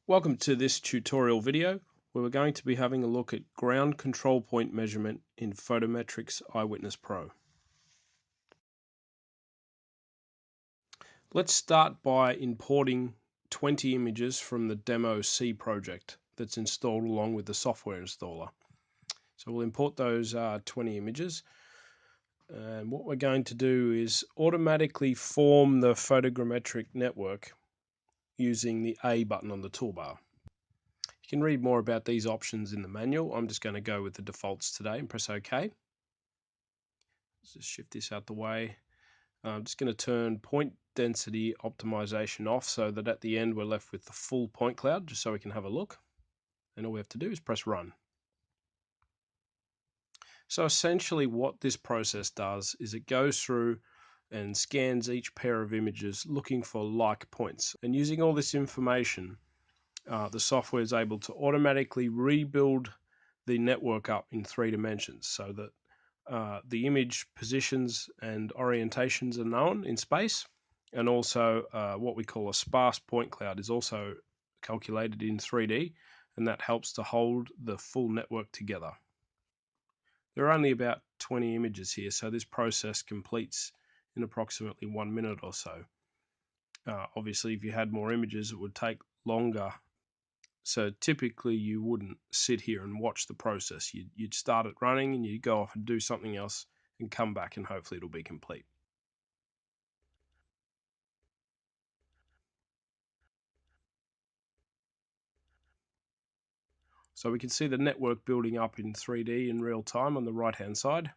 Welcome to this tutorial video where we're going to be having a look at ground control point measurement in Photometrix iWitnessPRO. Let's start by importing 20 images from the Demo C project that's installed along with the software installer. So we'll import those 20 images, and what we're going to do is automatically form the photogrammetric network using the A button on the toolbar. You can read more about these options in the manual. I'm just going to go with the defaults today and press OK. Let's just shift this out the way. I'm just going to turn point density optimization off so that at the end we're left with the full point cloud, just so we can have a look. And all we have to do is press run. So essentially what this process does is it goes through and scans each pair of images looking for like points. And using all this information, the software is able to automatically rebuild the network up in 3 dimensions so that the image positions and orientations are known in space, and also what we call a sparse point cloud is also calculated in 3D, and that helps to hold the full network together. There are only about 20 images here, so this process completes in approximately 1 minute or so. Obviously, if you had more images, it would take longer. So typically you wouldn't sit here and watch the process. You'd start it running and you'd go off and do something else and come back, and hopefully it'll be complete. So we can see the network building up in 3D in real time on the right hand side.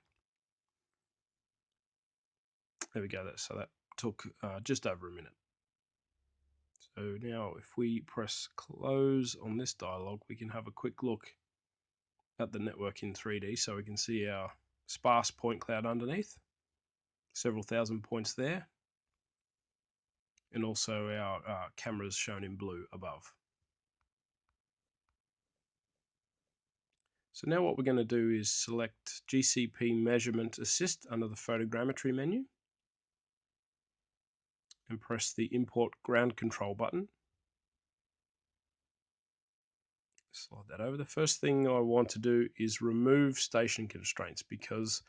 There we go. So that took just over a minute. So now if we press close on this dialog, we can have a quick look at the network in 3D. So we can see our sparse point cloud underneath, several thousand points there, and also our cameras shown in blue above. So now what we're going to do is select GCP Measurement Assist under the Photogrammetry menu and press the Import Ground Control button. Slide that over. The first thing I want to do is remove station constraints because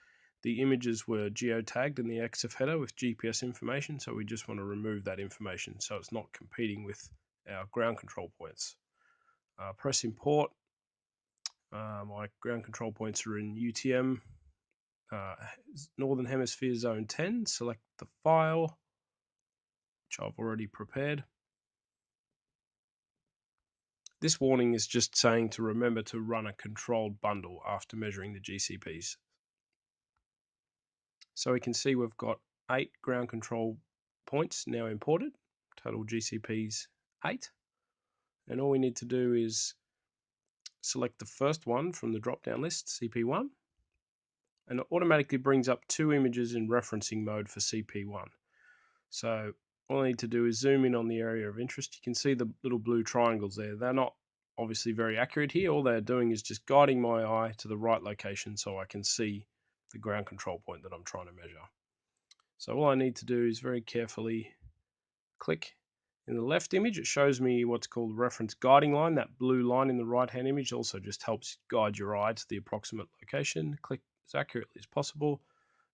the images were geotagged in the EXIF header with GPS information, so we just want to remove that information so it's not competing with our ground control points. Press Import. My ground control points are in UTM, Northern Hemisphere Zone 10. Select the file, which I've already prepared. This warning is just saying to remember to run a controlled bundle after measuring the GCPs. So we can see we've got 8 ground control points now imported, total GCPs 8. And all we need to do is select the first one from the drop-down list, CP1, and it automatically brings up 2 images in referencing mode for CP1. So all I need to do is zoom in on the area of interest. You can see the little blue triangles there. They're not obviously very accurate here. All they're doing is just guiding my eye to the right location so I can see the ground control point that I'm trying to measure. So all I need to do is very carefully click. In the left image, it shows me what's called reference guiding line. That blue line in the right-hand image also just helps guide your eye to the approximate location. Click as accurately as possible.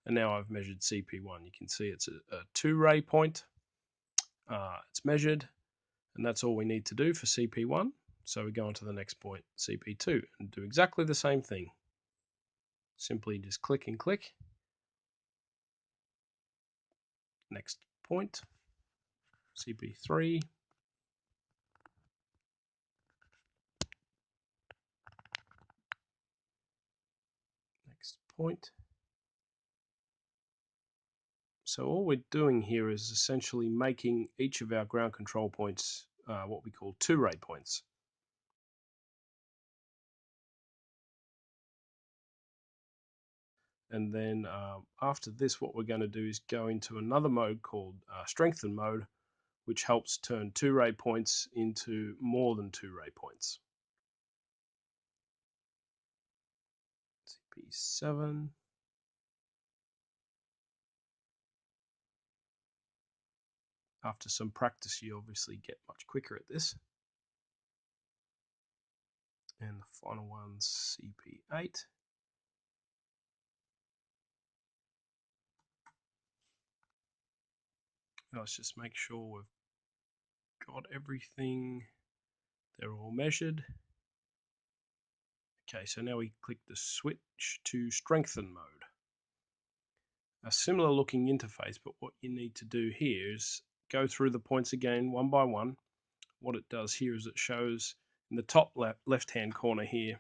And now I've measured CP1. You can see it's a 2-ray point. It's measured, and that's all we need to do for CP1. So we go on to the next point, CP2, and do exactly the same thing. Simply just click and click. Next point, CP3. Next point. So all we're doing here is essentially making each of our ground control points what we call 2-ray points. And then after this, what we're going to do is go into another mode called strengthen mode, which helps turn 2-ray points into more than 2-ray points. CP7. After some practice, you obviously get much quicker at this. And the final one's CP8. Let's just make sure we've got everything. They're all measured. Okay, so now we click the switch to strengthen mode. A similar looking interface, but what you need to do here is go through the points again one by one. What it does here is it shows in the top left hand corner here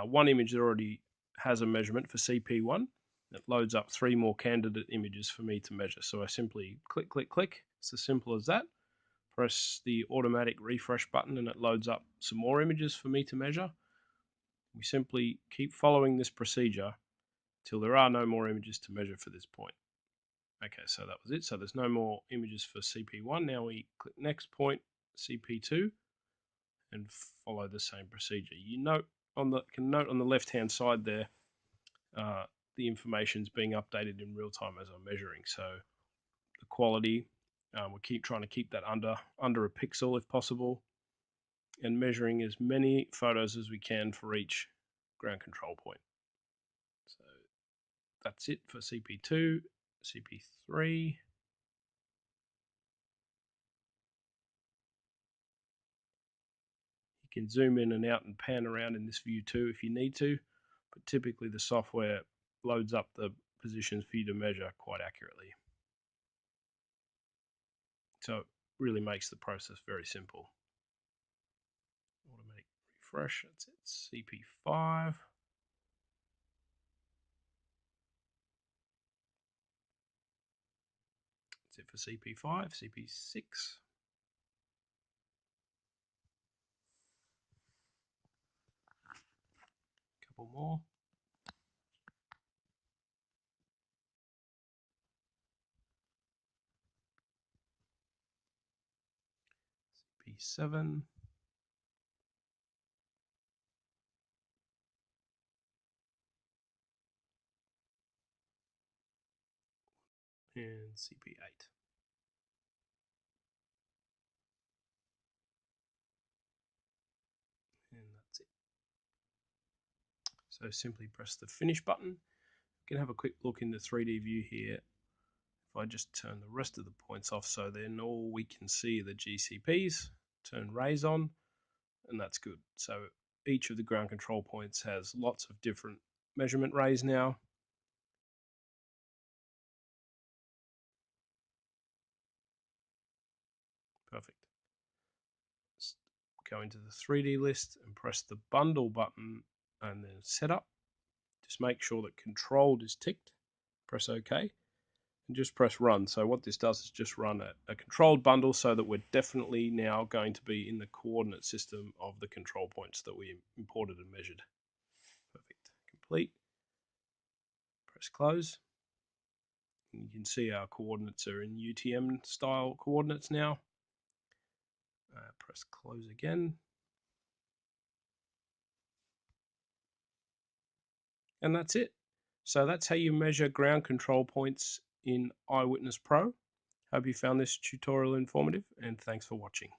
one image that already has a measurement for CP1. It loads up 3 more candidate images for me to measure. So I simply click, click, click. It's as simple as that. Press the automatic refresh button and it loads up some more images for me to measure. We simply keep following this procedure till there are no more images to measure for this point. Okay, so that was it. So there's no more images for CP1. Now we click next point, CP2, and follow the same procedure. You can note on the left-hand side there, the information is being updated in real time as I'm measuring. So the quality, we keep trying to keep that under a pixel if possible, and measuring as many photos as we can for each ground control point. So that's it for CP2, CP3. You can zoom in and out and pan around in this view too if you need to, but typically the software loads up the positions for you to measure quite accurately. So it really makes the process very simple. Automatic refresh, that's it, CP5. That's it for CP5, CP6. Couple more. CP7. And CP8. And that's it. So simply press the finish button. You can have a quick look in the 3D view here. If I just turn the rest of the points off, so then all we can see are the GCPs, turn rays on, and that's good. So each of the ground control points has lots of different measurement rays now. Perfect. Let's go into the 3D list and press the bundle button and then setup. Just make sure that controlled is ticked. Press OK. And just press run. So what this does is just run a controlled bundle so that we're definitely now going to be in the coordinate system of the control points that we imported and measured. Perfect. Complete. Press close. And you can see our coordinates are in UTM style coordinates now. Press close again. And that's it. So that's how you measure ground control points in iWitness Pro. Hope you found this tutorial informative, and thanks for watching.